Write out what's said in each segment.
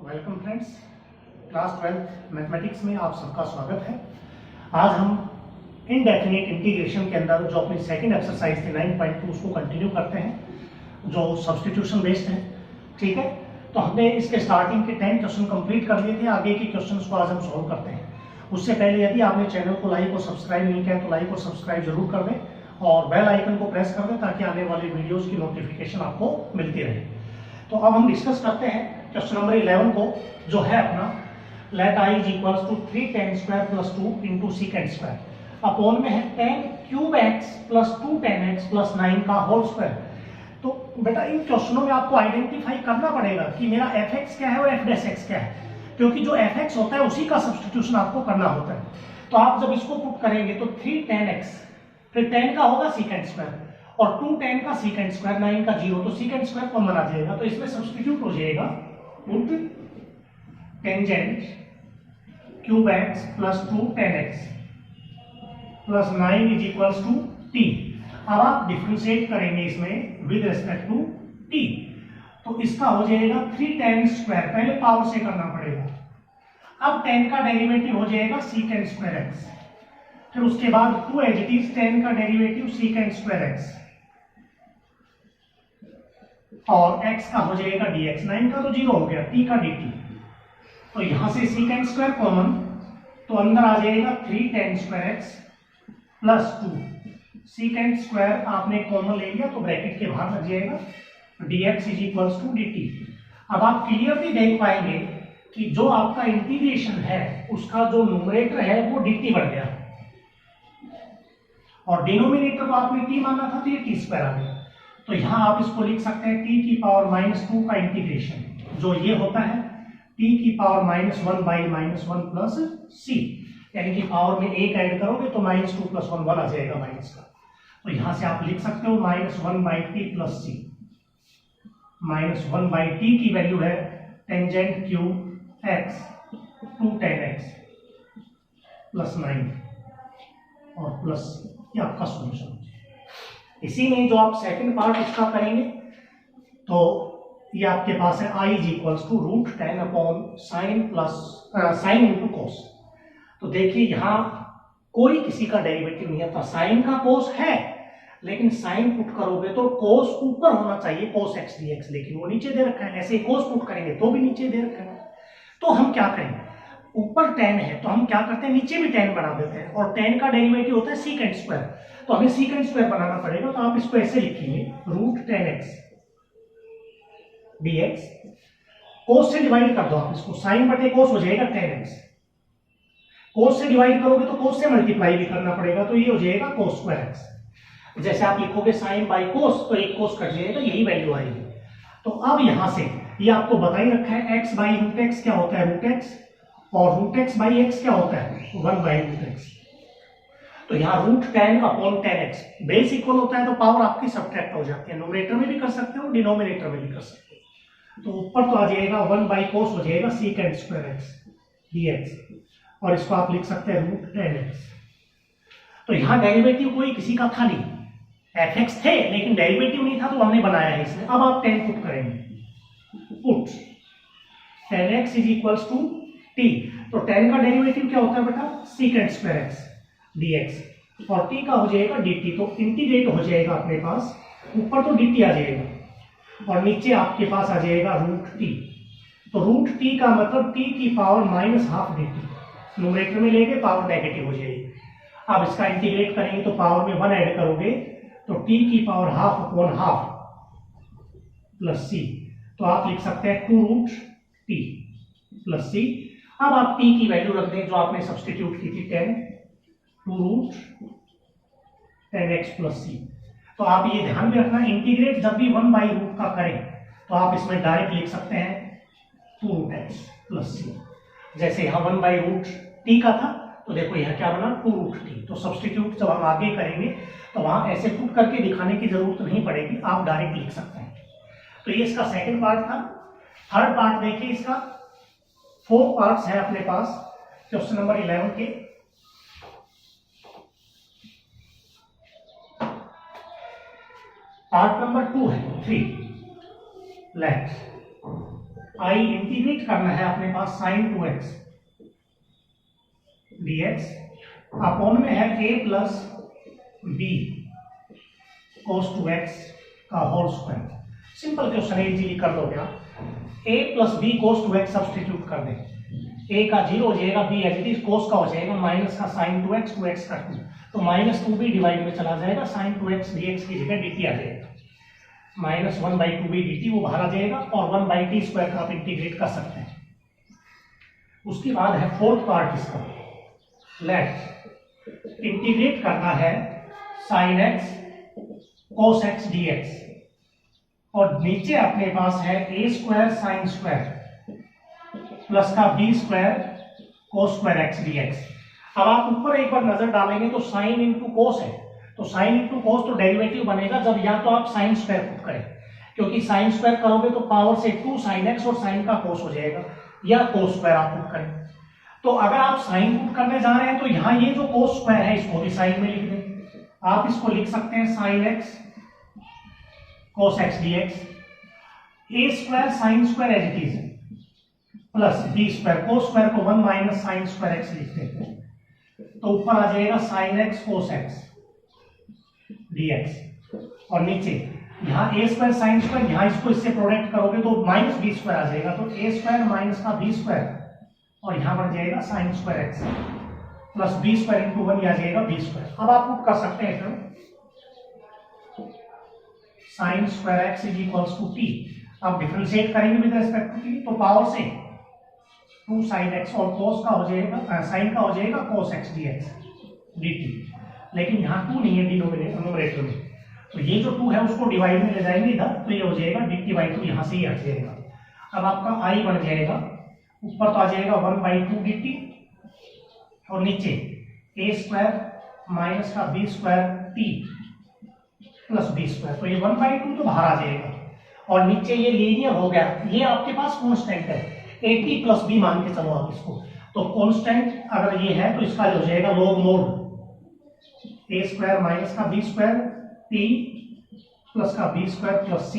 Welcome friends, class 12 mathematics में आप सबका स्वागत है। आज हम इनडेफिनिट इंटीग्रेशन के अंदर जो अपनी सेकंड एक्सरसाइज थी 9.2 उसको कंटिन्यू करते हैं जो सब्स्टिट्यूशन बेस्ड है। ठीक है, तो हमने इसके स्टार्टिंग के 10 क्वेश्चन कंप्लीट कर लिए थे। आगे के क्वेश्चंस को आज हम सॉल्व करते हैं। उससे पहले यदि आपने चैनल को लाइक और सब्सक्राइब नहीं किया तो लाइक और सब्सक्राइब जरूर कर दें और बेल आइकन को प्रेस कर दें ताकि आने वाले वीडियोस की नोटिफिकेशन आपको मिलती रहे। तो अब हम डिस्कस करते हैं क्वेश्चन नंबर 11 को, जो है अपना let i is equals to 3 tan square plus 2 into secant square upon में है tan cube x plus 2 tan x plus 9 का होल स्क्वायर। तो बेटा इन क्वेश्चनों में आपको आइडेंटिफाई करना पड़ेगा कि मेरा fx क्या है और f डैश x क्या है, क्योंकि जो fx होता है उसी का सब्स्टिट्यूशन आपको करना होता है। तो आप जब इसको पुट करेंगे तो 3 tan x, फिर tan का होगा सीकेंड स्क्वायर और 2 tan का सीकेंड स्क्वायर, 9 का 0, तो सीकेंड स्क्वायर कॉमन आ जाएगा। तो इसमें सब्स्टिट्यूट हो जाएगा put tangent cube x plus 2 tan x plus 9 is equals to t। अब आप डिफरेंशिएट करेंगे इसमें विद रिस्पेक्ट टू t, तो इसका हो जाएगा 3 tan स्क्वायर, पहले पावर से करना पड़ेगा। अब tan का डेरिवेटिव हो जाएगा सीकेंड स्क्वायर x, फिर उसके बाद 2 एज इट इज tan का डेरिवेटिव सीकेंड स्क्वायर x और x का हो जाएगा dx, 9 का तो 0 हो गया, t का dt। तो यहां से सीकेंड स्क्वायर कॉमन, तो अंदर आ जाएगा 3 tan square x plus 2 secant square आपने कॉमन ले लिया तो ब्रैकेट के बाहर लग जाएगा dx is equals to dt। अब आप क्लियरली देख पाएंगे कि जो आपका इंटीग्रेशन है उसका जो न्यूमरेटर है वो dt बढ़ गया और डिनोमिनेटर को आपने t माना था तो ये t स्क्वायर आ गया। तो यहां आप इसको लिख सकते हैं t की पावर -2 का इंटीग्रेशन, जो ये होता है t की पावर -1 बाई -1 प्लस c, यानी कि पावर में 1 ऐड करोगे तो -2 प्लस 1 1 आ जाएगा माइनस का। तो यहां से आप लिख सकते हो -1 by T plus C. -1 by T की वैल्यू है tangent cube x 2 tan x plus 9 और प्लस सी, ये आपका सॉल्यूशन। इसी में जो आप सेकंड पार्ट इसका करेंगे तो ये आपके पास है i is equals to root 10 upon sine plus sine into cos. तो देखिए यहां कोई किसी का डेरिवेटिव नहीं आता, साइन का कोस है लेकिन साइन पुट करोगे तो कोस ऊपर होना चाहिए, कोस x dx, लेकिन वो नीचे दे रखा है। ऐसे कोस पुट करेंगे तो भी नीचे दे रखा है। तो हम क्या करेंगे, ऊपर tan है तो हम क्या करते हैं नीचे भी tan बना देते हैं और tan का डेरिवेटिव होता है सीकेंड स्क्वायर, तो हमें सीकेंड स्क्वायर बनाना पड़ेगा। तो आप इसको ऐसे लिखेंगे रूट 10x dx, कोस से डिवाइड कर दो आप इसको, साइन बटे कोस हो जाएगा 10x, कोस से डिवाइड करोगे तो कोस से मल्टीप्लाई भी करना पड़ेगा, तो ये हो जाएगा कोस स्क्वायर x। जैसे आप लिखोगे साइन बाई कोस तो एक कोस कट जाएगा, यही वैल्यू आएगी। तो अब यहां से ये आपको बता ही रखा है x बाई रूट एक्स क्या होता है रूट एक्स, और रूट एक्स बाई एक्स क्या होता है 1 बाई रूट एक्स। तो यहाँ root 10 upon 10x, base equal होता है तो पावर आपकी सब्ट्रैक्ट हो जाती है, न्यूमरेटर में भी कर सकते हो डिनोमिनेटर में भी कर सकते हो। तो ऊपर तो आ जाएगा 1 बाई कोस हो जाएगा सीकेंड स्क्वायर x dx और इसको आप लिख सकते हैं रूट 10x। तो यहाँ डेरिवेटिव कोई किसी का था नहीं, fx थे लेकिन डेरिवेटिव नहीं था तो हमने बनाया है इसमें। अब आप 10 पुट करेंगे, put 10x is equals to t, तो 10 का डेरिवेटिव क्या होता है बेटा सीकेंड स्क्वायर x dx और t का हो जाएगा dt। तो इंटीग्रेट हो जाएगा अपने पास, ऊपर तो dt आ जाएगा और नीचे आपके पास आ जाएगा रूट t। तो रूट t का मतलब t की पावर -12 dt, न्यूमरेटर में लेके पावर नेगेटिव हो जाएगी। अब इसका इंटीग्रेट करेंगे तो पावर में 1 ऐड करोगे तो t की power half upon half plus c, तो आप लिख सकते हैं 2 रूट t प्लस c। अब आप t की वैल्यू रख दें जो आपने सब्स्टिट्यूट की थी 10, 2 रूट 10x प्लस c। तो आप ये ध्यान में रखना, इंटीग्रेट जब भी 1 बाई रूट का करें तो आप इसमें डायरेक्ट लिख सकते हैं 2 रूट x प्लस c। जैसे यहाँ 1 बाई रूट t का था तो देखो यहाँ क्या बना 2 रूट t। तो सब्स्टिट्यूट जब हम आगे करेंगे तो वहां ऐसे पुट करके दिखाने की जरूरत नहीं पड़ेगी, आप डायरेक्ट लिख सकते हैं। तो ये इसका सेकंड पार्ट था। थर्ड पार्ट देखिए, इसका 4 पार्ट्स है अपने पास क्वेश्चन नंबर 11 के। पार्ट नंबर 2 है 3 लेट आई इंटीग्रेट करना है अपने पास साइन 2x dx अपॉन में है a plus B cos 2x का होल स्क्वायर। सिंपल क्वेश्चन है, इजीली कर दोगे आप। a plus B cos 2x substitute कर दें, a का 0 हो जाएगा, b as it is, cos का हो जाएगा माइनस का साइन 2x, 2x का 2, तो माइनस 2b डिवाइड में चला जाएगा, साइन 2x dx की जगह dt आ जाएगा, माइनस 1/2b dt वो बाहर आ जाएगा, और 1/t² का आप इंटीग्रेट कर सकते हैं। उसके बाद है फोर्थ पार्ट इसका, लेट इंटीग्रेट करना है sign x cos x dx, और नीचे अपने पास है a² साइन स्क्वायर प्लस का b² cos square x dx। अब आप ऊपर एक बार नजर डालेंगे तो साइन इंटू कोस है, तो साइन इंटू कोस तो डेरिवेटिव बनेगा जब या तो आप साइन स्क्वायर पुट करें, क्योंकि साइन स्क्वायर करोगे तो पावर से 2 sin x और साइन का कोस हो जाएगा, या कोस स्क्वायर आप पुट करें। तो अगर आप साइन पुट करने जा रहे हैं तो यहाँ ये जो कोस स्क्वायर है इसको भी साइन में लिख दें, आप इसको लिख सकते हैं sine x cos x dx, a² sine square as it is plus b² cos square को 1 माइनस साइन स्क्वायर x लिखते हैं, तो ऊपर आ जाएगा sine x cos x dx, और नीचे यहाँ a² साइन स्क्वायर, यहाँ इसको इससे प्रोडक्ट करोगे तो माइनस b² आ जाएगा, तो a² माइनस का b² और यहाँ बढ़ जाएगा sine square x plus b² into 1 आ जाएगा b²। अब आप पुट कर सकते हैं इसमें sine square x is equals to t, आप डिफरेंशिएट करेंगे विद रिस्पेक्ट टू t, तो पावर से 2 sin x और cos का हो जाएगा, साइन का हो जाएगा cos x dx dt, लेकिन यहाँ 2 नहीं है डिनोमिनेटर में, तो ये जो 2 है उसको डिवाइड में ले जाएंगे इधर, तो ये हो जाएगा dt/2, यहाँ से ही आ जाएगा। अब आपका i बन जाएगा, ऊपर तो आ जाएगा 1/2 dt, और नीचे a² माइनस का b² t प्लस b², तो ये 1/2 तो बाहर आ जाएगा, और नीचे ये लीनियर हो गया, ये आपके पास कांस्टेंट है at प्लस b मान के चलो आप इसको, तो कांस्टेंट अगर ये है तो इसका हो जाएगा log mod a² माइनस का b² t प्लस का b² प्लस c।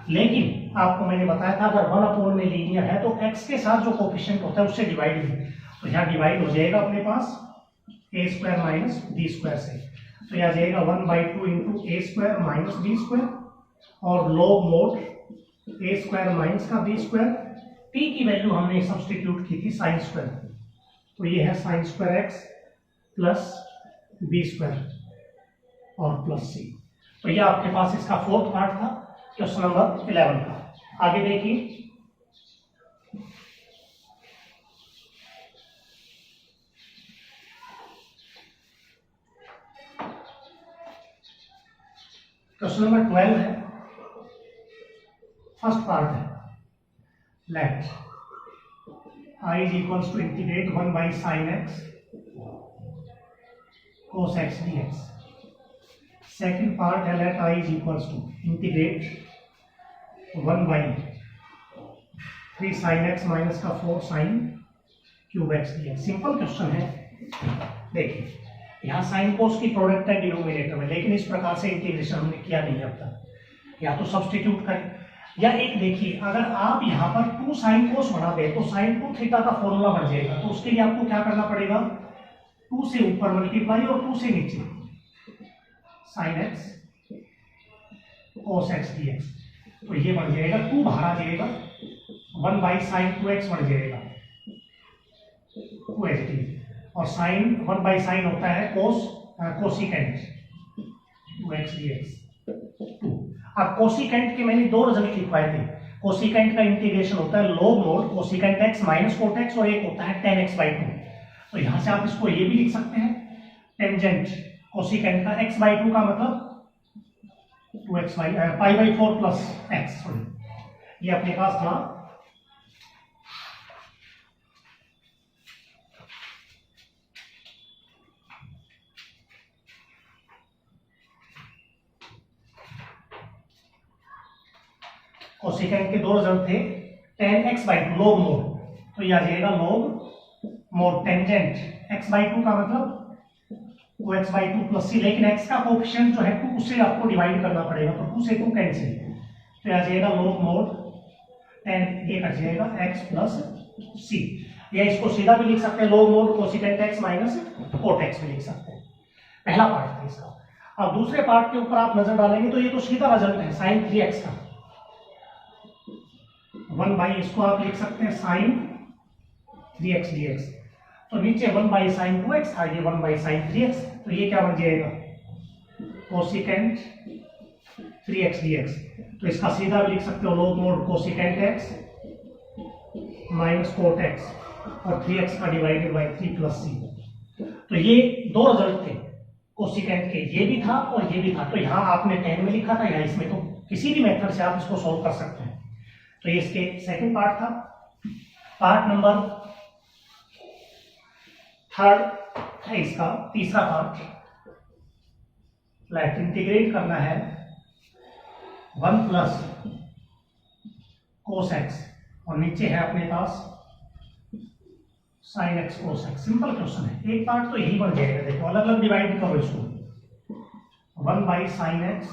लेकिन आपको मैंने बताया था अगर 1/में लीनियर है तो x के साथ जो कोफिशिएंट होता है उससे डिवाइड भी, तो यहाँ डिवाइड हो जाएगा अपने पास a² माइनस b² से, तो यह आ जाएगा 1/2 इंटू a² माइनस b² और log mod a² माइनस का b², t की वैल्यू हमने सब्स्टिट्यूट की थी साइन स्क्वायर, तो ये है sign square x plus b² और प्लस c। तो ये आपके पास इसका फोर्थ पार्ट था, क्वेश्चन नंबर 11 का। आगे देखिए, क्वेश्चन नंबर 12 है, फर्स्ट पार्ट है, let i is equals to integrate 1/sin x cos x dx। Second part है, let i is equals to integrate 1/3sin x minus का 4sin cube x dx। Simple question है, देखिए यहाँ sine cos की product है denominator में, लेकिन इस प्रकार से इंटीग्रेशन हमने किया नहीं अब तक, या तो सब्स्टिट्यूट करें, या एक देखिए अगर आप यहाँ पर 2 sin कोस बना दे तो sin 2 थीटा का फॉर्मूला बन जाएगा, तो उसके लिए आपको क्या करना पड़ेगा, 2 से ऊपर मल्टीप्लाई और 2 से नीचे sin x cos x dx, तो ये बन जाएगा 2 बाहर आ जाएगा, 1/sin 2x बन जाएगा 2ht, और sin 1/sin होता है कोसिकेंट 2x dx 2। अब कोसिकेंट के मैंने 2 रिजल्ट लिखवाए थे, कोसिकेंट का इंटीग्रेशन होता है log mod cosecant x minus cot x, और एक होता है tan x/2, तो यहां से आप इसको ये भी लिख सकते हैं टेंजेंट कोसिकेंट का x/2 का मतलब 2x/π/4 प्लस x, सॉरी ये अपने पास था कोसिकेंट के 2 रिजल्ट थे, tan x/2 log mod, तो ये आ जाएगा log mod टेंजेंट x/2 का मतलब 2x/2 प्लस c, लेकिन x का कोएफिशिएंट जो है 2 उससे आपको डिवाइड करना पड़ेगा, तो 2 से 2 कैंसिल, तो ये आ जाएगा log mod टेन ये कट जाएगा x प्लस सी, या इसको सीधा भी लिख सकते हैं log mod cosecant x minus cot x भी लिख सकते हैं। पहला पार्ट था इसका। अब दूसरे पार्ट के ऊपर आप नजर डालेंगे तो ये तो सीधा रिजल्ट है साइन 3x का, 1 बाई इसको आप लिख सकते हैं साइन 3x dx, तो नीचे 1 बाई साइन 2x था, ये 1 बाई साइन 3x, तो ये क्या बन जाएगा कोसिकेंट 3x dx, तो इसका सीधा भी लिख सकते हो log mod cosecant x minus cot x और 3x का डिवाइडेड बाई 3 प्लस सी। तो ये दो रिजल्ट थे कोसिकेंट के, ये भी था और ये भी था, तो यहाँ आपने 10 में लिखा था, यहाँ इसमें, तो किसी भी मेथड से आप इसको सॉल्व कर सकते हैं। तो ये इसके सेकंड पार्ट था। पार्ट नंबर थर्ड है इसका तीसरा पार्ट, लेट इंटीग्रेट करना है 1 प्लस कोस एक्स और नीचे है अपने पास sine x cos x. Simple question है, एक पार्ट तो यही बन जाएगा, देखो अलग अलग डिवाइड करो इसको, 1 by sine x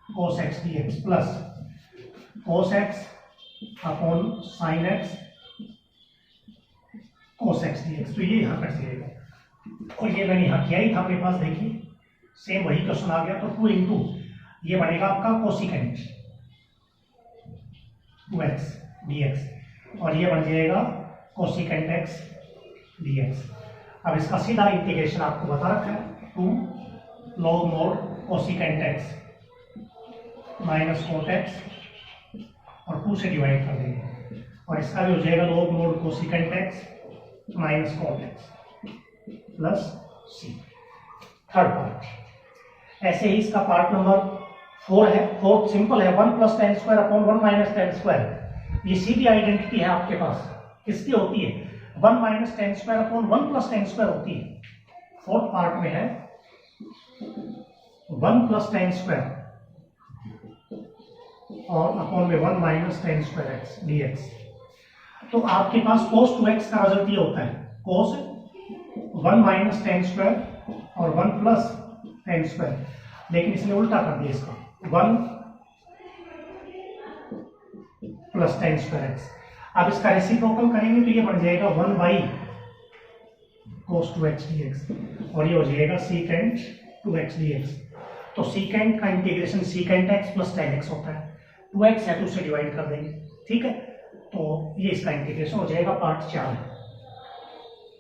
cos x D x plus cos x upon sine x cos x D x, तो ये यहां कट जाएगा और ये मैंने यहां किया ही था अपने पास, देखिए सेम वही क्वेश्चन आ गया। तो 2 इंटू ये बनेगा आपका कोसिकेंट 2x dx और ये बन जाएगा कोसिकेंट x dx। अब इसका सीधा इंटीग्रेशन आपको बता रखा है, 2 log mod cosecant x minus cot x और 2 से डिवाइड कर देंगे और इसका भी हो जाएगा log mod cosecant x minus cot x plus c. Third part ऐसे ही इसका पार्ट नंबर 4 है। फोर्थ सिंपल है, 1 plus ten square upon 1 minus tan square, ये सीधी आइडेंटिटी है आपके पास, किसकी होती है 1 minus tan square upon 1 plus ten square होती है। फोर्थ पार्ट में है 1 प्लस टेन स्क्वायर और अपॉन में 1 minus tan square x D x. तो आपके पास cos 2x का रिजल्ट ये होता है cos 1 माइनस टेन स्क्वायर और 1 प्लस टेन स्क्वायर, लेकिन इसने उल्टा कर दिया इसका 1 प्लस टेन स्क्वायर एक्स। अब इसका रेसिप्रोकल करेंगे तो ये बन जाएगा 1 बाई cos 2x dx और ये हो जाएगा सीकेंट 2x dx। तो सीकेंट का integration secant x plus tan x होता है, 2x है तो उससे डिवाइड कर देंगे, ठीक है। तो ये इसका इंटीग्रेशन हो जाएगा। पार्ट 4 है।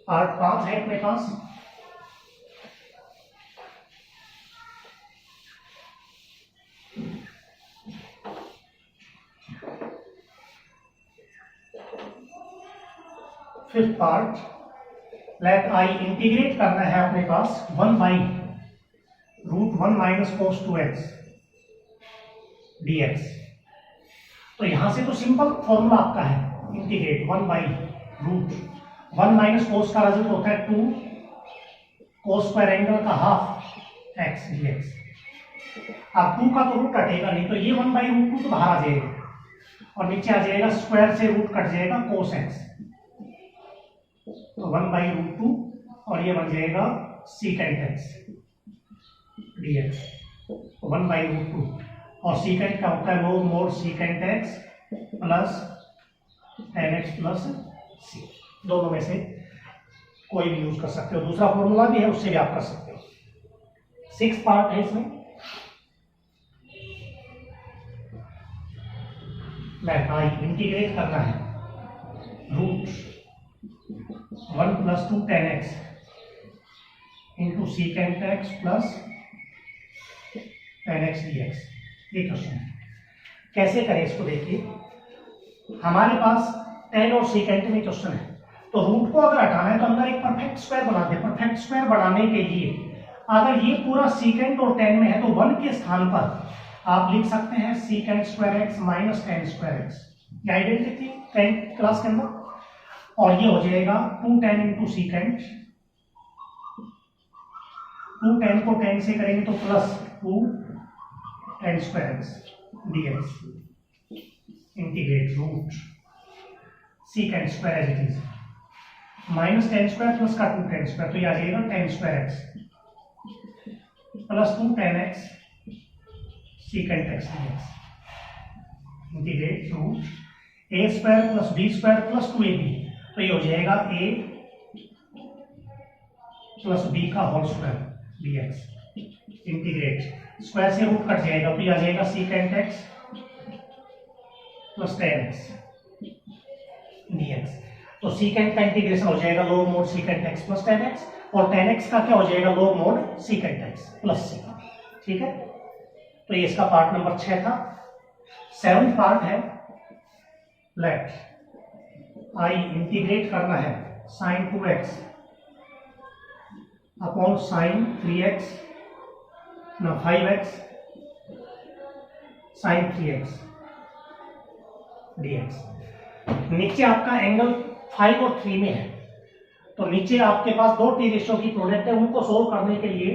पार्ट 5 है अपने पास, fifth part let I integrate करना है अपने पास 1 by root 1 minus cos 2x dx। तो यहां से तो सिंपल फॉर्मूला आपका है integrate 1 by root 1 minus cos का रिजल्ट होता है 2 कोस स्क्वायर एंगल का हाफ x dx। अब 2 का तो रूट कटेगा नहीं, तो ये 1 बाई रूट 2 तो बाहर आ जाएगा और नीचे आ जाएगा स्क्वायर से रूट कट जाएगा कोस x, तो 1 बाई रूट 2 और ये बन जाएगा secant x dx, 1 by root 2 और सीकेंट का होता है log mod secant x plus tan x plus c. दोनों में से कोई भी यूज कर सकते हो, दूसरा फॉर्मूला भी है उससे भी आप कर सकते हो। 6 पार्ट है इसमें, लेट आई इंटीग्रेट करना है root 1 plus 2 tan X into secant X plus tan X D X. ये क्वेश्चन है, कैसे करें इसको देखिए। हमारे पास टेन और सीकेंट में क्वेश्चन है, तो रूट को अगर हटाना है तो अंदर एक परफेक्ट स्क्वायर बना दे। परफेक्ट स्क्वायर बनाने के लिए अगर ये पूरा सीकेंट और टेन में है तो 1 के स्थान पर आप लिख सकते हैं secant square x minus tan square x, ये आइडेंटिटी 10 क्लास के अंदर। और ये हो जाएगा 2 टेन इंटू सीकेंट, 2 टेन को 10 से करेंगे तो plus 2 tan square x dx integrate root secant square as it is minus tan square plus का 2 टेन स्क्वायर, तो ये आ जाएगा tan square x plus 2 tan x secant x dx। Integrate root a square plus b square plus 2ab, तो ये हो जाएगा a plus b का whole square dx। Integrate square से रूट कट जाएगा तो ये आ जाएगा secant x plus tan x dx। तो सीकेंट का इंटीग्रेशन हो जाएगा log mode secant x plus tan x, और tan x का क्या हो जाएगा log mode secant x plus c। ठीक है, तो ये इसका पार्ट नंबर 6 था। 7th पार्ट है, लेट आई इंटीग्रेट करना है sin 2x upon sin 3x ना 5x sin 3x dx। नीचे आपका एंगल 5 और 3 में है, तो नीचे आपके पास दो टी रेशियो की प्रोडक्ट है, उनको सोल्व करने के लिए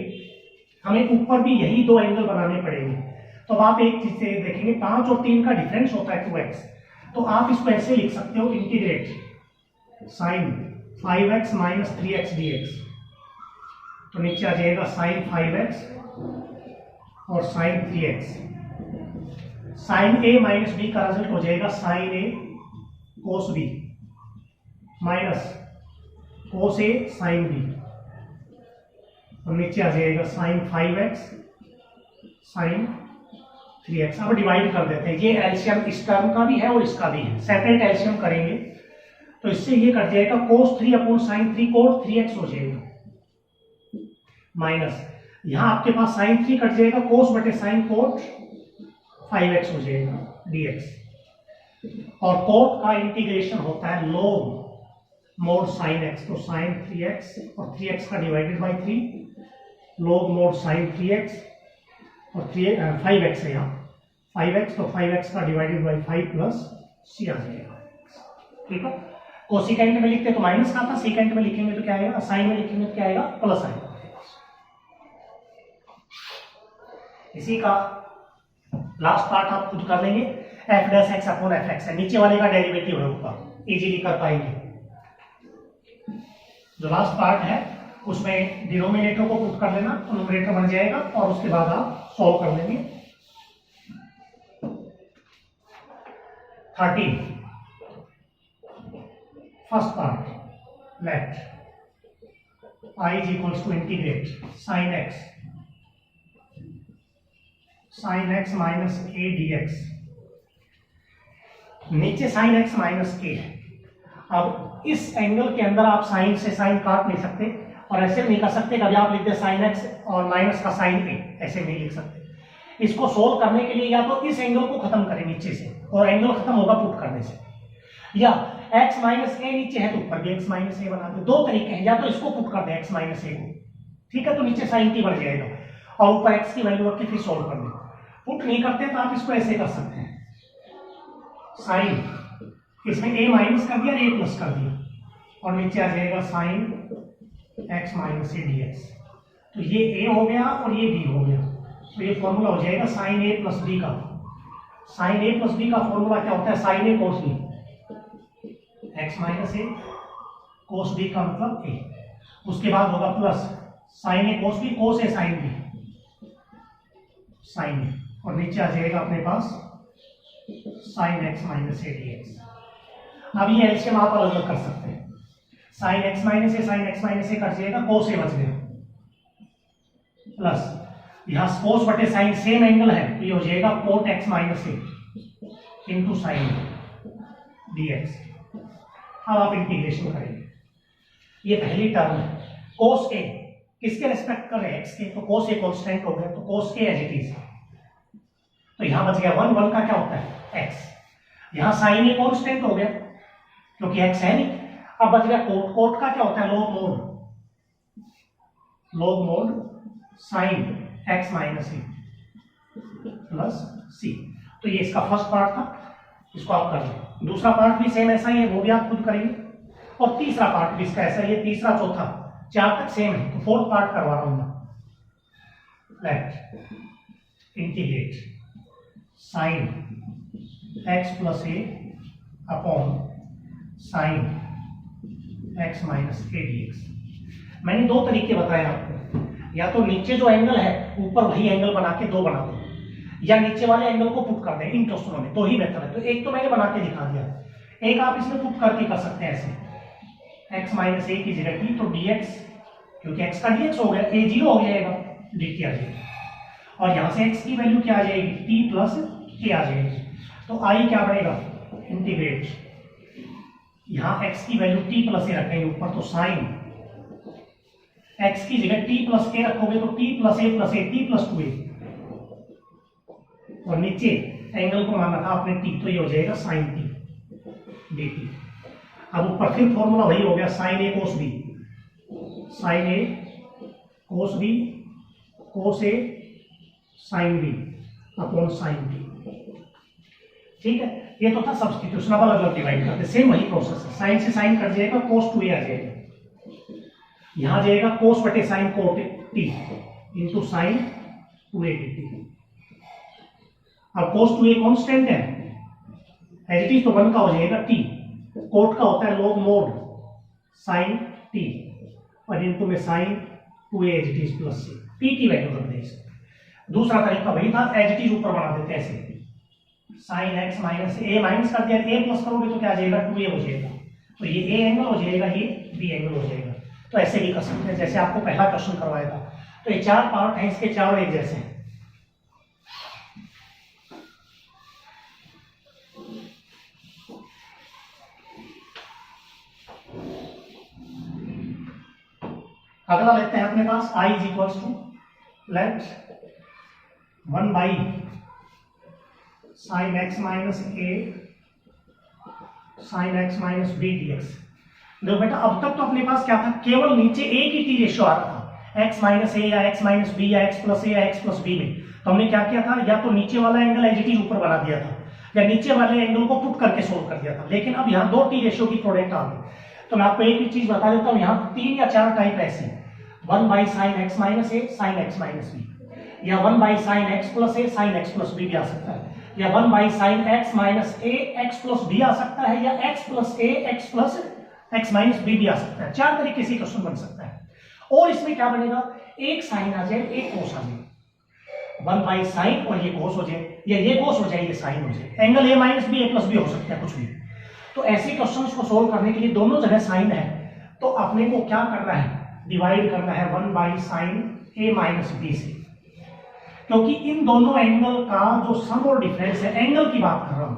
हमें ऊपर भी यही दो एंगल बनाने पड़ेंगे। तो आप एक चीज से देखेंगे 5 और 3 का डिफरेंस होता है 2x, तो आप इसको ऐसे लिख सकते हो integrate sin 5x minus 3x dx। तो नीचे आ जाएगा sin 5x और sin 3x। sin a minus b का रिजल्ट हो जाएगा sin a cos b minus cos a sin b, और नीचे आ जाएगा sin 5x sin 3x। अब डिवाइड कर देते हैं, ये एलसीएम इस टर्म का भी है और इसका भी है, सेपरेट एलसीएम करेंगे तो इससे ये कट जाएगा cos 3 upon sin 3 cot 3x हो जाएगा, माइनस यहां आपके पास sin 3 कट जाएगा cos बटे sin cot 5x हो जाएगा dx। और cot का इंटीग्रेशन होता है log मोड sin x, तो sin 3x और 3x का divided by 3 log mode sin 3x और 5x है यहाँ 5x, तो 5x का डिवाइडेड बाई 5 प्लस c आ जाएगा। ठीक है, कोसिकेंट में लिखते तो माइनस का था, सेकेंड में लिखेंगे तो क्या आएगा, साइन में लिखेंगे तो क्या आएगा, प्लस आएगा। इसी का लास्ट पार्ट आप खुद कर लेंगे, F dash x upon F x है, नीचे वाले का डेरिवेटिव है ऊपर, इजीली कर पाएंगे। जो लास्ट पार्ट है उसमें डिनोमिनेटर को पुट कर लेना तो न्यूमरेटर बन जाएगा, और उसके बाद आप सॉल्व कर लेंगे। 13 first part, let I is equals to integrate sin x minus a dx। नीचे sin x माइनस a है, अब इस एंगल के अंदर आप साइन से साइन काट नहीं सकते, और ऐसे नहीं कर सकते कभी आप लिखते sin x और माइनस का sin a, ऐसे नहीं लिख सकते। इसको सोल्व करने के लिए या तो इस एंगल को खत्म करें नीचे से, और एंगल खत्म होगा पुट करने से, या x माइनस a नीचे है तो ऊपर भी x माइनस a बना दो। दो तरीके हैं, या तो इसको पुट कर दे x माइनस a को, ठीक है, तो नीचे sin t बढ़ जाएगा, और ऊपर x की वैल्यू रख के फिर सोल्व कर दे। पुट नहीं करते तो आप इसको ऐसे कर सकते हैं, साइन इसमें a माइनस कर दिया, a प्लस कर दिया, और नीचे आ जाएगा sine x minus a dx। तो ये a हो गया और ये b हो गया, तो ये फॉर्मूला हो जाएगा साइन a प्लस b का। साइन a प्लस b का फॉर्मूला क्या होता है, sine a cos b, x minus a cos b का मतलब a। उसके बाद होगा plus sine a cos b, cos a sine b, sine a, और नीचे आ जाएगा अपने पास sine x minus a dx। अब ये एलसीएम आप अलग अलग कर सकते हैं, sine x minus a sine x minus a cut जाएगा, कोस a बच गया, प्लस यहाँ कोस बटे साइन सेम एंगल है तो ये हो जाएगा cot x minus a into sine dx। अब आप इंटीग्रेशन करेंगे, ये पहली टर्म है, कोस a किसके रेस्पेक्ट कर रहे हैं, x के, तो कोस a कांस्टेंट हो गया, तो कोस a एज इट इज, तो यहां बच गया 1, 1 का क्या होता है x, यहां साइन a कांस्टेंट हो गया क्योंकि x है नहीं। अब बच गया कोट, कोट का क्या होता है, log mod sine x minus a plus c। तो ये इसका फर्स्ट पार्ट था, इसको आप कर लें। दूसरा पार्ट भी सेम ऐसा ही है, वो भी आप खुद करेंगे, और तीसरा पार्ट भी इसका ऐसा ही है, तीसरा चौथा 4 तक सेम है, तो फोर्थ पार्ट करवा रहा हूं मैं। Let integrate sine x plus a upon sine x minus a dx। मैंने दो तरीके बताए आपको, या तो नीचे जो एंगल है ऊपर वही एंगल बना के दो बना दो, या नीचे वाले एंगल को पुट कर दें इन क्वेश्चनों में, तो ही बेहतर है। तो एक तो मैंने बना के दिखा दिया, एक आप इसमें पुट करके कर सकते हैं ऐसे, x माइनस ए की जगह t, तो dx, क्योंकि x का dx हो गया, a 0 हो जाएगा, dt आ जाएगा, और यहां से x की वैल्यू क्या आ जाएगी, t प्लस a आ जाएगी। तो i क्या बनेगा, इंटीग्रेट, यहां x की वैल्यू t प्लस a रखेंगे ऊपर, तो साइन x की जगह t प्लस a रखोगे तो t plus a plus a, t plus 2a, और नीचे एंगल को मानना था आपने t, तो ये हो जाएगा साइन t dt। अब ऊपर फिर फॉर्मूला वही हो गया, sine a cos b, sine a cos b cos a sine b upon sine t. ठीक है, ये तो था सब्स्टिट्यूशन। अब अलग अलग डिवाइड करते, सेम वही प्रोसेस है, साइन से साइन कट जाएगा, कोस 2a आ जाएगा, यहां जाएगा कोस बटे sine cot T into sine 2a dt। अब कोस 2a कांस्टेंट है, एज इट इज, तो 1 का हो जाएगा t, कोट का होता है लॉग मोड साइन t, और इनटू में sine 2a as it is plus c, t की वैल्यू रख दें। दूसरा तरीका वही था, एज इट इज ऊपर बना देते ऐसे, sine x minus a minus कर दिया, a प्लस करोगे तो क्या आ जाएगा, 2a हो जाएगा, तो ये a एंगल हो जाएगा, ये b एंगल हो जाएगा। तो ऐसे भी कर सकते हैं जैसे आपको पहला क्वेश्चन करवाया था। तो ये 4 पार्ट हैं, इसके चारों एक जैसे हैं। अगला लेते हैं अपने पास i is equals to, let 1 by sine x minus A sine x minus B D X. देखो बेटा, अब तक तो अपने पास क्या था, केवल नीचे ए की टी रेशियो आ रहा था, x माइनस ए या x माइनस बी या x प्लस ए या x प्लस बी में। तो हमने क्या किया था, या तो नीचे वाला एंगल एज इट इज ऊपर बना दिया था, या नीचे वाले एंगल को पुट करके सोल्व कर दिया था। लेकिन अब यहाँ 2 टी रेशियो की प्रोडक्ट आ गई। तो मैं आपको एक ही चीज बता देता हूँ, यहाँ 3 या 4 टाइप ऐसे, 1 by sine x minus A sine x minus b, या 1 by sine x plus a sine x plus b भी आ सकता है, या 1 by sine x minus a x plus b आ सकता है, या x plus a x plus x minus b भी आ सकता है। 4 तरीके से क्वेश्चन बन सकता है। और इसमें क्या बनेगा, एक साइन आ जाए, एक कोस आ जाए, 1 बाई साइन और ये कोस हो जाए, या ये कोस हो जाए, ये साइन हो जाए, angle A minus B A plus B हो सकता है, कुछ भी। तो ऐसे क्वेश्चंस को सोल्व करने के लिए दोनों जगह साइन है, तो अपने को क्या करना है, डिवाइड करना है 1 by sine A minus B से, क्योंकि इन दोनों एंगल का जो सम और डिफरेंस है, एंगल की बात कर रहा हूं,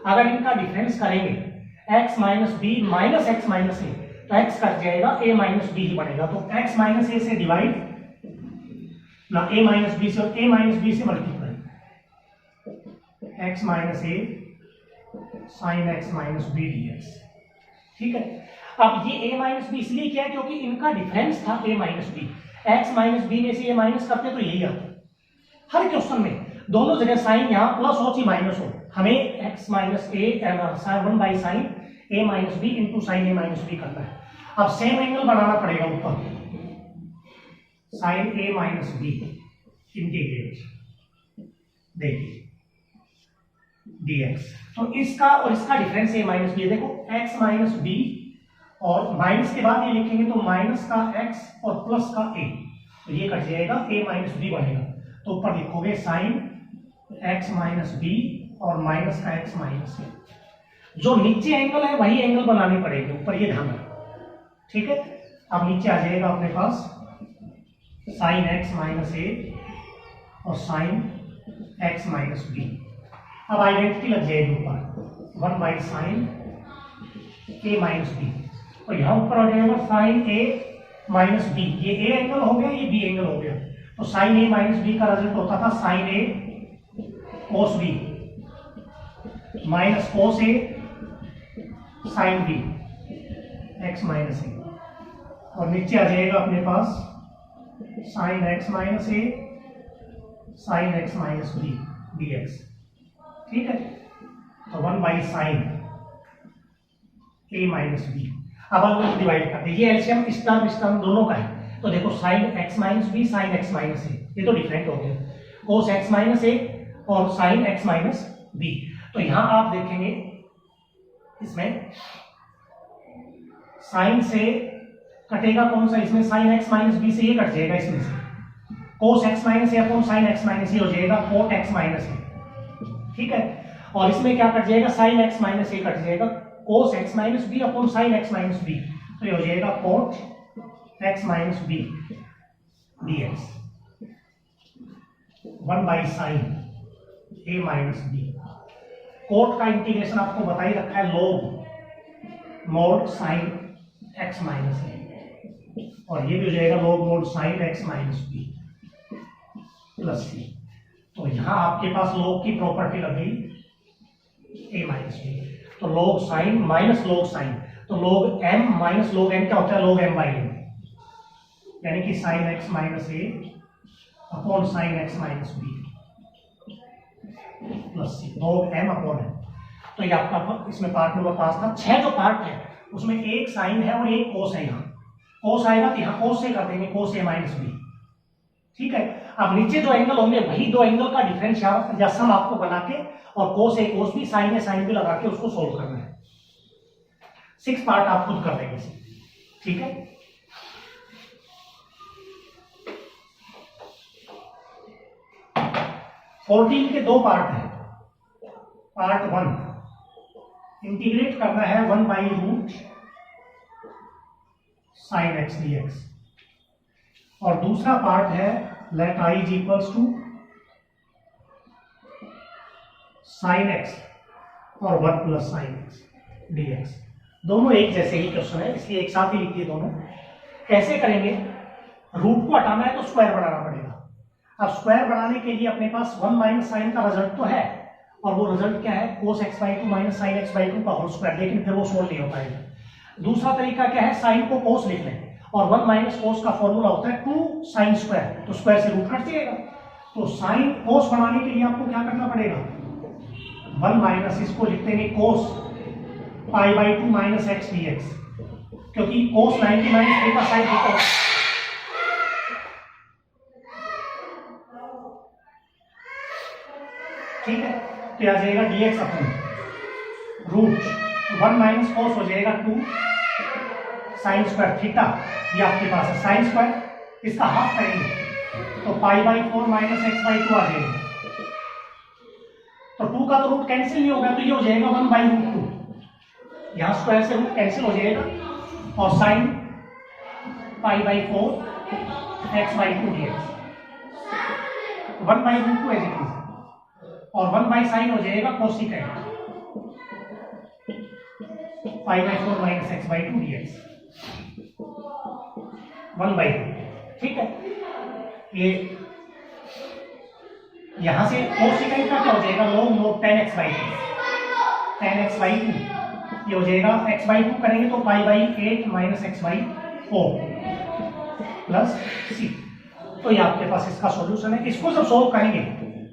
अगर इनका डिफरेंस करेंगे x minus b minus x minus a, तो x कट जाएगा, a माइनस बी ही बनेगा। तो x माइनस ए से डिवाइड ना a माइनस बी से, और a माइनस बी से मल्टीप्लाई, x माइनस ए sine x minus B D x. ठीक है, अब ये a माइनस बी इसलिए क्या है, क्योंकि इनका डिफरेंस था a minus B, x minus B में से a माइनस करते तो यही आता। हर क्वेश्चन में दोनों जगह साइन यहाँ प्लस हो चाहे माइनस हो, हमें x minus A 1 by sine a minus B into sine a minus B करना है। अब सेम एंगल बनाना पड़ेगा ऊपर, sine a minus B integrate, देखिए dx, तो इसका और इसका डिफरेंस a माइनस बी, देखो x माइनस बी, और माइनस के बाद ये लिखेंगे तो माइनस का x और प्लस का a, तो ये कट जाएगा, a माइनस बी बनेगा। तो ऊपर लिखोगे साइन x माइनस बी और माइनस का x माइनस ए। जो नीचे एंगल है वही एंगल बनाने पड़ेंगे ऊपर, ये ध्यान रखो। ठीक है, अब नीचे आ जाएगा अपने पास साइन x माइनस ए और साइन x माइनस बी। अब आइडेंटिटी लग जाएगी ऊपर, 1 by sine a minus B, और यहां ऊपर आ जाएगा साइन a माइनस बी, ये a एंगल हो गया, ये b एंगल हो गया। तो साइन a माइनस बी का रिजल्ट होता था sine a cos b minus cos a sine b x minus a, और नीचे आ जाएगा अपने पास साइन एक्स माइनस ए sine x minus B D x. ठीक है, तो 1 by sine A minus b. अब हम लोग डिवाइड करते हैं, ये एलसीएम स्टर्म दोनों का है। तो देखो sine x minus b sine x minus a, ये तो डिफरेंट हो गया, कोस एक्स माइनस ए और साइन एक्स माइनस बी। तो यहां आप देखेंगे इसमें साइन से कटेगा कौन सा, इसमें साइन एक्स माइनस बी से ये कट जाएगा इसमें से, कोस x minus a upon sine x minus ए हो जाएगा कोट एक्स माइनस ए, ठीक है। और इसमें क्या कट जाएगा, sine x minus a cut जाएगा, cos x minus b upon sine x minus b, तो ये हो जाएगा cot x minus b dx 1 by sine A minus b. Cot का इंटीग्रेशन आपको बता ही रखा है, log mod sine x minus a, और ये भी हो जाएगा log mod sine x minus b plus c. तो यहां आपके पास लोग की प्रॉपर्टी लग गई ए माइनस बी, तो लोग साइन माइनस लोग साइन, तो लोग एम माइनस लोग एम क्या होता है, लोग एम बाई एम, यानी कि sine x minus a upon sine x minus b plus c, log M upon M. तो ये आपका इसमें पार्ट नंबर 5 था। 6 जो पार्ट है उसमें एक साइन है और एक कोस है, यहाँ कोस आएगा तो यहाँ कोस से कर देंगे, कोस ए माइनस बी, ठीक है। अब नीचे जो एंगल होंगे वही दो एंगल का डिफरेंस या सम आपको बना के और कोस ए कोस बी साइन ए साइन बी लगा के उसको सोल्व करना है। 6 पार्ट आप खुद कर लेंगे, ठीक है। फोर्टीन के 2 पार्ट हैं। पार्ट 1 इंटीग्रेट करना है 1 by root sine X D X, और दूसरा पार्ट है let I is equals to sine X और 1 plus sine X D X. दोनों एक जैसे ही क्वेश्चन है इसलिए एक साथ ही लिखिए दोनों। कैसे करेंगे, रूट को हटाना है तो स्क्वायर बनाना पड़ेगा। अब स्क्वायर बनाने के लिए अपने पास 1 माइनस साइन का रिजल्ट तो है, और वो रिजल्ट क्या है, cos x by 2 minus sine x by 2 का होल स्क्वायर, लेकिन फिर वो सोल्व नहीं हो पाएगा। दूसरा तरीका क्या है, साइन को कोस लिख लें, और 1 माइनस कोस का फॉर्मूला होता है 2 साइन स्क्वायर, तो स्क्वायर से रूट कट जाएगा। तो साइन कोस बनाने के लिए आपको क्या करना पड़ेगा, 1 माइनस इसको लिख देंगे cos pi by 2 minus x D x, क्योंकि कोस 90 माइनस 3 का साइन होता है, ठीक है। तो आ जाएगा dx upon root 1 minus cos हो जाएगा 2 साइन स्क्वायर थीटा, ये आपके पास है साइन स्क्वायर, इसका हाफ करेंगे तो pi by 4 minus x by 2 आ जाएगा। तो 2 का तो रूट कैंसिल नहीं होगा, तो ये हो जाएगा 1 बाई रूट 2, यहाँ स्क्वायर से रूट कैंसिल हो जाएगा, और sine pi by 4 X by 2 dx 1 by root 2 as it is, और 1 बाई साइन हो जाएगा cosecant pi by 4 minus x by 2 dx 1 by 2, ठीक है। ये यहां से कोसिकेंट का क्या हो जाएगा, log note 10x by 2, 10x by 2, ये हो जाएगा x बाई 2 करेंगे तो pi by 8 minus x by 4 plus c. तो ये आपके पास इसका सॉल्यूशन है। इसको जब सोल्व करेंगे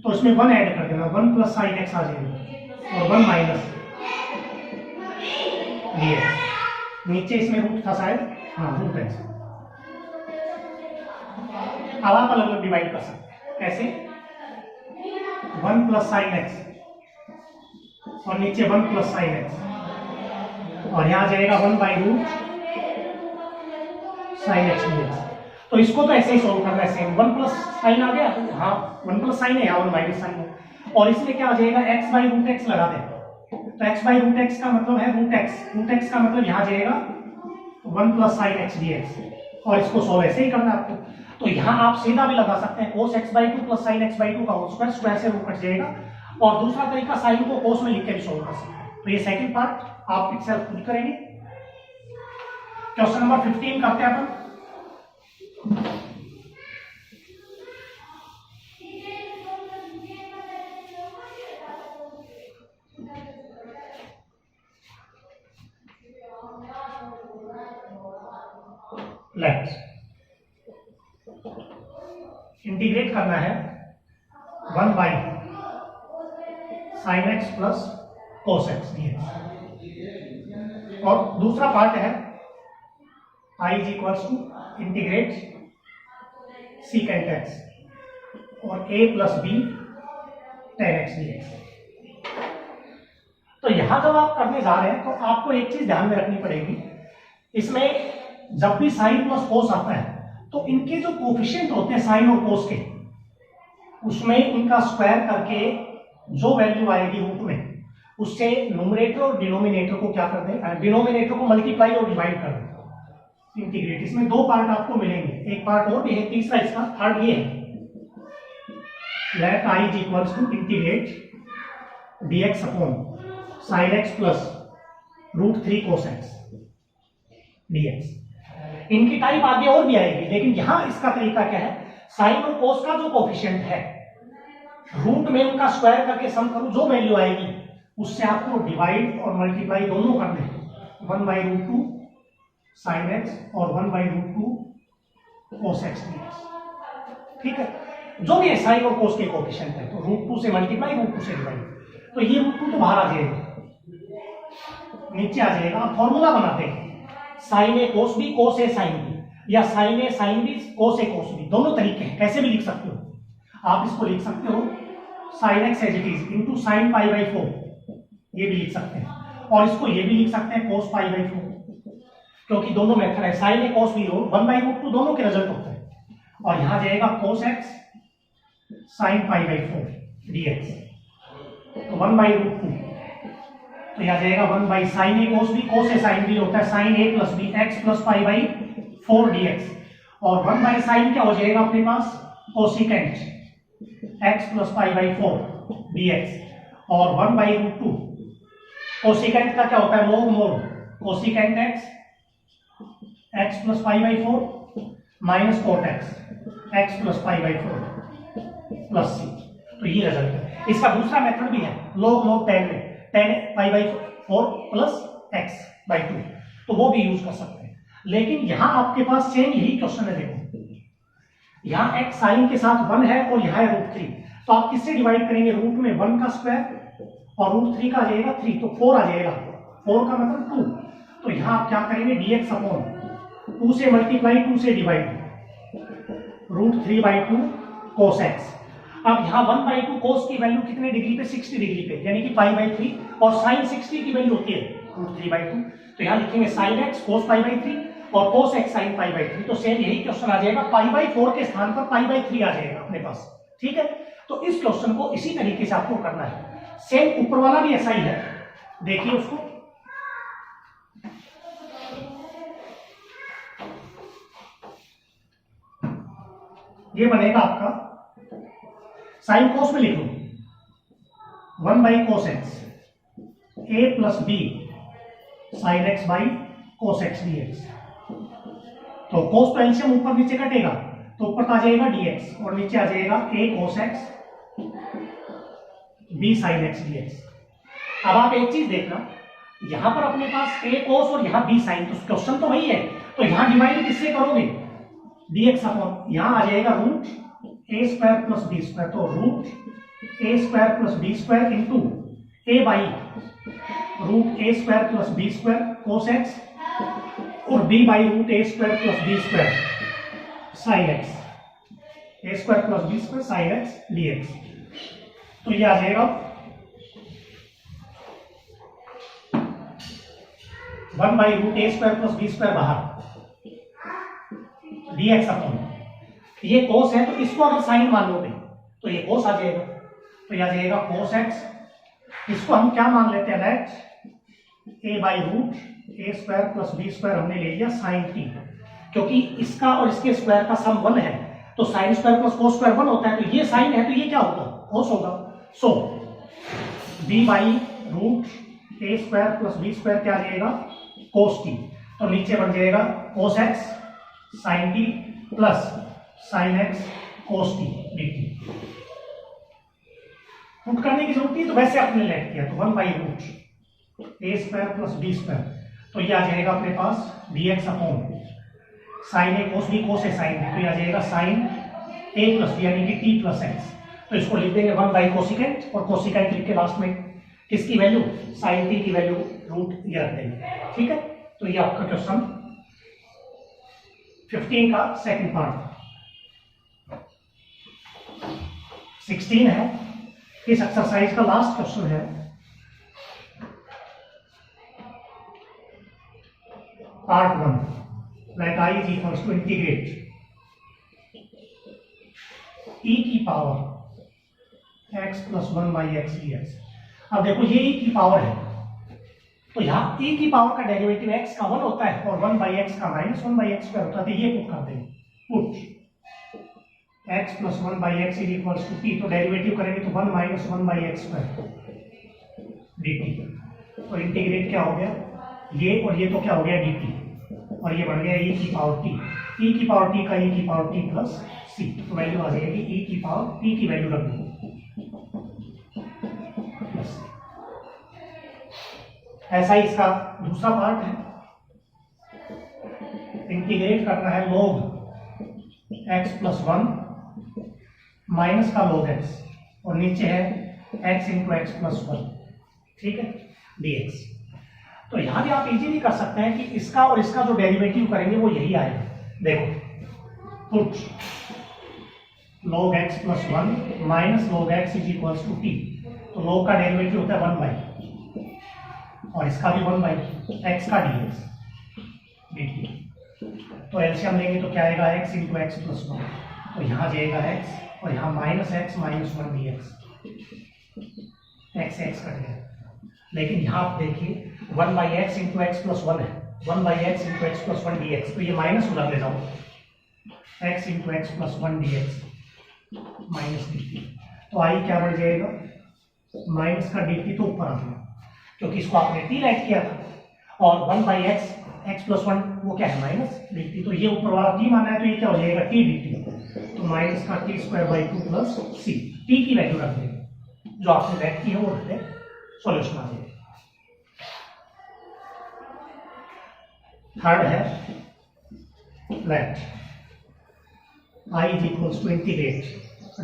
तो इसमें 1 ऐड कर देना, 1 प्लस साइन एक्स आ जाएगा और 1 माइनस dx, नीचे इसमें रूट था शायद, हाँ रूट एक्स। अब आप अलग अलग डिवाइड कर सकते हैं, कैसे, 1 प्लस साइन एक्स और नीचे 1 प्लस साइन एक्स, और यहां जाएगा 1 by root sine X dx। तो इसको तो ऐसे ही सोल्व करना है सेम, 1 प्लस साइन आ गया, तो हाँ 1 प्लस साइन है, यहाँ 1 माइनस साइन है, और इसमें क्या आ जाएगा, x बाई रूट एक्स लगा दें, तो x बाई रूट एक्स का मतलब है रूट एक्स का मतलब यहाँ जाएगा 1 प्लस साइन एक्स dx, और इसको सोल्व ऐसे ही करना है आपको। तो यहाँ आप सीधा भी लगा सकते हैं, cos x by 2 plus sine x by 2 का होल स्क्वायर, स्क्वायर से रूट कट जाएगा, और दूसरा तरीका साइन को कोस में लिख के भी सोल्व कर सकते हैं। तो ये सेकंड पार्ट आप इटसेल्फ खुद करेंगे। क्वेश्चन नंबर 15 करते हैं अपन। लेफ्ट इंटीग्रेट करना है 1 by sine x plus cos X dx, और दूसरा पार्ट है i is equals to integrate secant X और a plus B tan x dx। तो यहां जब आप करने जा रहे हैं तो आपको एक चीज ध्यान में रखनी पड़ेगी, इसमें जब भी साइन प्लस कोस आता है तो इनके जो कोफिशिएंट होते हैं साइन और कोस के, उसमें उनका स्क्वायर करके जो वैल्यू आएगी रूट में, उससे न्यूमरेटर और डिनोमिनेटर को क्या कर दें, डिनोमिनेटर को मल्टीप्लाई और डिवाइड कर दें, इंटीग्रेट। इसमें दो पार्ट आपको मिलेंगे, एक पार्ट और भी है, तीसरा इसका, थर्ड ये है, let i is equals to integrate dx upon sin x plus √3 cos x dx। इनकी टाइप आगे और भी आएगी, लेकिन यहां इसका तरीका क्या है, साइन और कोस का जो कोफिशिएंट है रूट में उनका स्क्वायर करके सम करो, जो वैल्यू आएगी उससे आपको डिवाइड और मल्टीप्लाई दोनों करने, 1/√2 sin x और 1/√2 cos x dx। ठीक है, जो भी है साइन और कोस के कोफिशिएंट है, तो √2 से मल्टीप्लाई, √2 से डिवाइड, तो ये √2 तो बाहर आ जाएगा, नीचे आ जाएगा। अब फॉर्मूला बनाते हैं, sign a cos b, cos a sine B, या साइन ए साइन बी, कोस ए कोस बी, दोनों तरीके हैं, कैसे भी लिख सकते हो आप। इसको लिख सकते हो sine x as it is into sine π/4, ये भी लिख सकते हैं, और इसको ये भी लिख सकते हैं कोस π/4, क्योंकि दोनों मेथड है, साइन ए कोस बी हो 1/√2 दोनों के रिजल्ट होते हैं, और यहां जाएगा कोस एक्स साइन π/4 dx, तो 1/√2, तो यहां जाएगा 1/sin a cos b, cos a sine b होता है sine a plus b x plus π/4 dx, और 1/sin क्या हो जाएगा अपने पास, कोसिकेंट x प्लस π/4 dx, और 1/√2 कोसिकेंट का क्या होता है, mod mod, cosecant x plus π/4 minus cot x plus π/4 plus c, तो ये रिजल्ट है। इसका दूसरा मेथड भी है, log mod tan में, tan π/4 प्लस x/2, तो वो भी यूज कर सकते हैं। लेकिन यहां आपके पास सेम यही क्वेश्चन है, देखो यहां x साइन के साथ 1 है और यहां है √3, तो आप किससे डिवाइड करेंगे, रूट में 1 का स्क्वायर और √3 का आ जाएगा 3, तो 4 आ जाएगा, 4 का मतलब 2, तो यहां आप क्या करेंगे, dx अपॉन 2 से मल्टीप्लाई 2 से डिवाइड, √3/2 cos x। अब यहाँ 1/2 कोस की वैल्यू कितने डिग्री पे, 60 डिग्री पे, यानी कि π/3, और साइन 60 की वैल्यू होती है √3/2, तो यहाँ लिखेंगे sin x cos π/3 और cos x sin π/3, तो सेम यही क्वेश्चन आ जाएगा, π/4 के स्थान पर π/3 आ जाएगा अपने पास। ठीक है, तो इस क्वेश्चन को इसी तरीके से आपको करना है, सेम ऊपर वाला भी ऐसा ही है, देखिए उसको, ये बनेगा आपका साइन कोस में लिख लो 1/cos x a plus b sin x/cos x dx, तो कोस तो एलसीएम ऊपर नीचे कटेगा, तो ऊपर आ जाएगा dx और नीचे आ जाएगा a cos x b sin x dx। अब आप एक चीज देखना, यहां पर अपने पास a cos और यहां b sin, तो क्वेश्चन तो वही है, तो यहां डिवाइड किससे करोगे, dx अपॉन, यहां आ जाएगा root a square plus b square, तो root a square plus b square into a by root a square plus b square cos x, और b by root a square plus b square sin x, a square plus b square sin x dx, तो ये आ जाएगा 1/√a square plus b square बाहर, dx upon, ये cos है तो इसको अगर साइन मान लोगे तो ये कोस आ जाएगा, तो यह आ जाएगा कोस एक्स, इसको हम क्या मान लेते हैं, let a/√a square plus b square हमने ले लिया साइन t, क्योंकि इसका और इसके स्क्वायर का सम 1 है, तो sine square plus cos square 1 होता है, तो ये साइन है तो ये क्या होगा, कोस होगा, so b/√a square plus b square क्या आ जाएगा, कोस t, तो नीचे बन जाएगा cos x sine t plus sine x cos t dt। Put करने की जरूरत नहीं, तो वैसे आपने लेट किया, तो 1/√a square plus b square, तो ये आ जाएगा अपने पास dx upon sine a cos b cos a sign b, तो ये आ जाएगा साइन a प्लस b यानी कि t प्लस x, तो इसको लिख देंगे 1/कोसिकेंट, और कोसिकेंट लिख के लास्ट में किसकी वैल्यू, साइन t की वैल्यू रूट ये रख देंगे। ठीक है, तो ये आपका क्वेश्चन 15 का सेकंड पार्ट। 16 है, इस एक्सरसाइज का लास्ट क्वेश्चन है, part 1, let i is equals to integrate power x plus 1 by X D X. अब देखो ये e की पावर है, तो यहाँ e की पावर का डेरिवेटिव x का 1 होता है और 1 बाई एक्स का माइनस 1 बाई एक्स स्क्वायर होता है, तो ये पुट कर देंगे, put x plus 1 by x is equals to t, तो डेरिवेटिव करेंगे तो 1 minus 1 by x square dt, तो इंटीग्रेट क्या हो गया ये, और ये तो क्या हो गया dt, और ये बढ़ गया e की पावर t, e की पावर t का e की पावर t प्लस c, तो वैल्यू आ जाएगी e की पावर t की वैल्यू रख दो प्लस। ऐसा ही इसका दूसरा पार्ट है, इंटीग्रेट करना है log x प्लस 1 माइनस का log x, और नीचे है x इंटू एक्स प्लस 1, ठीक है, dx। तो यहां भी आप इजीली कर सकते हैं कि इसका और इसका जो डेरिवेटिव करेंगे वो यही आएगा। देखो put log x plus 1 minus log x is equals to t, तो log का डेरिवेटिव होता है 1 बाई, और इसका भी 1 बाई x का dx dt, तो एलसीएम लेंगे तो क्या आएगा x इंटू एक्स प्लस 1, तो यहाँ जाएगा x और यहाँ minus x minus 1 dx, x x cut गया। लेकिन यहाँ आप देखिए 1 by x into x plus 1 है, 1 by x into x plus 1 dx, तो ये माइनस उधर ले जाओ, x into x plus 1 dx minus dt, तो आई क्या बढ़ जाएगा माइनस का dt, तो ऊपर आ गया क्योंकि इसको आपने t राइट किया था, और 1 बाई एक्स एक्स प्लस 1 वो क्या है माइनस dt, तो ये ऊपर वाला t माना है, तो ये क्या हो जाएगा t dt, तो माइनस का t square by 2 plus c, t की वैल्यू रख देंगे, जो आपने रैट की है वो रख दे, सॉल्यूशन आ जाएगा। थर्ड है let I is equals to integrate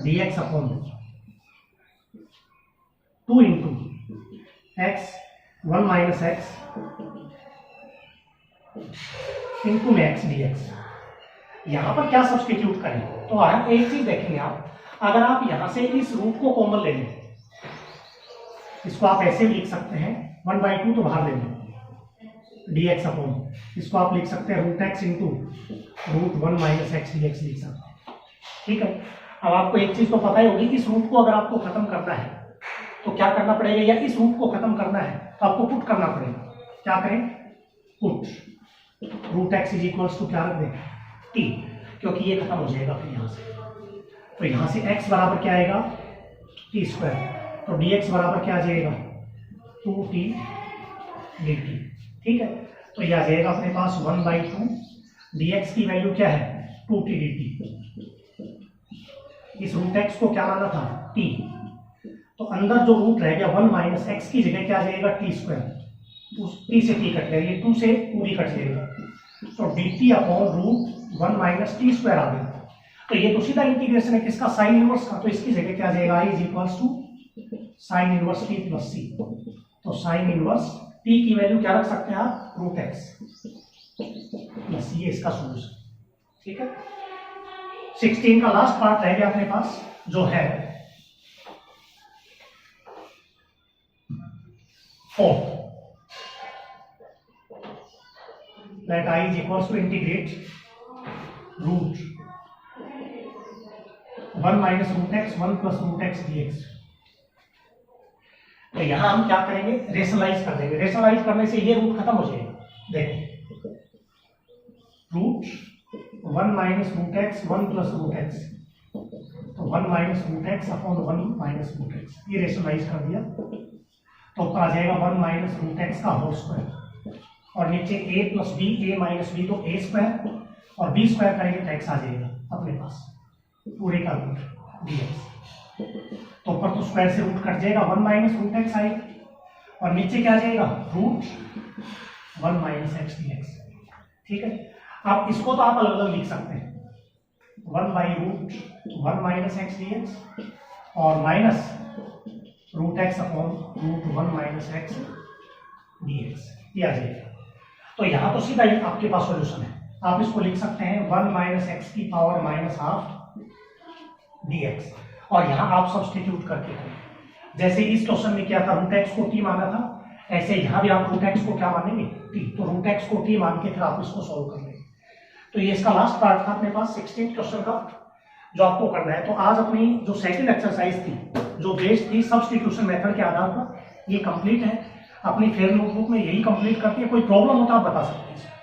dx upon 2 into x 1 minus x into max dx। यहां पर क्या सब्स्टिट्यूट करें, तो एक चीज देखेंगे आप, अगर आप यहां से इस रूट को कॉमन ले लें, इसको आप ऐसे भी लिख सकते हैं 1/2 तो बाहर ले लें dx अपॉन, इसको आप लिख सकते हैं root x into root 1 minus x dx लिख सकते हैं, ठीक है। अब आपको एक चीज तो पता ही होगी कि इस रूट को अगर आपको खत्म करना है तो क्या करना पड़ेगा, या इस रूट को खत्म करना है तो आपको पुट करना पड़ेगा, क्या करें put root x is equals to क्या रख दें t, क्योंकि ये खत्म हो जाएगा फिर यहाँ से, तो यहाँ से x बराबर क्या आएगा t स्क्वायर, तो dx बराबर क्या आ जाएगा 2t dt, ठीक है। तो यह आ जाएगा अपने पास 1/2, dx की वैल्यू क्या है 2t dt, इस रूट एक्स को क्या माना था t, तो अंदर जो रूट रह गया 1 माइनस एक्स की जगह क्या आ जाएगा t स्क्वायर, t से t कट जाएगा, ये 2 से पूरी कट जाएगा, तो dt upon root 1 minus t square आ गया। तो ये तो सीधा इंटीग्रेशन है किसका साइन इनवर्स का, तो इसकी जगह क्या आ जाएगा i is equals to sine inverse t plus c, तो साइन इनवर्स t की वैल्यू क्या रख सकते हैं आप रूट एक्स प्लस, ये इसका सोल्यूशन, ठीक है। 16 का लास्ट पार्ट रह गया अपने पास, जो है 4, let i is equals to integrate root 1 minus root x 1 plus root x dx। तो यहां हम क्या करेंगे रेशनलाइज कर देंगे, रेशनलाइज करने से ये रूट खत्म हो जाएगा, देखो root 1 minus root x 1 plus root x, तो 1 minus root x upon 1 minus root x, ये रेशनलाइज कर दिया, तो ऊपर आ जाएगा 1 माइनस रूट एक्स का होल स्क्वायर, और नीचे a plus b, a minus b तो a स्क्वायर, और b स्क्वायर करेंगे तो x आ जाएगा अपने पास पूरे का रूट dx, तो ऊपर तो स्क्वायर से रूट कट जाएगा 1 माइनस रूट एक्स आएगा, और नीचे क्या आ जाएगा रूट 1 माइनस एक्स dx, ठीक है। अब इसको तो आप अलग अलग लिख सकते हैं 1 by root 1 minus x dx और minus root x upon root 1 minus x dx, ये आ जाएगा। तो यहाँ तो सीधा ही आपके पास सॉल्यूशन है, आप इसको लिख सकते हैं 1 माइनस एक्स की पावर माइनस हाफ dx, और यहाँ आप सब्स्टिट्यूट करके करें, जैसे इस क्वेश्चन में क्या था रूट एक्स को t माना था, ऐसे यहाँ भी आप रूट एक्स को क्या मानेंगे t, तो रूट एक्स को t मान के फिर आप इसको सॉल्व कर लेंगे। तो ये इसका लास्ट पार्ट था अपने पास 16 क्वेश्चन का, जो आपको करना है। तो आज अपनी जो सेकंड एक्सरसाइज थी, जो बेस्ड थी सब्स्टिट्यूशन मेथड के आधार पर, ये कंप्लीट है। अपनी फेयर नोटबुक में यही कंप्लीट करती है। कोई प्रॉब्लम हो तो आप बता सकते हैं।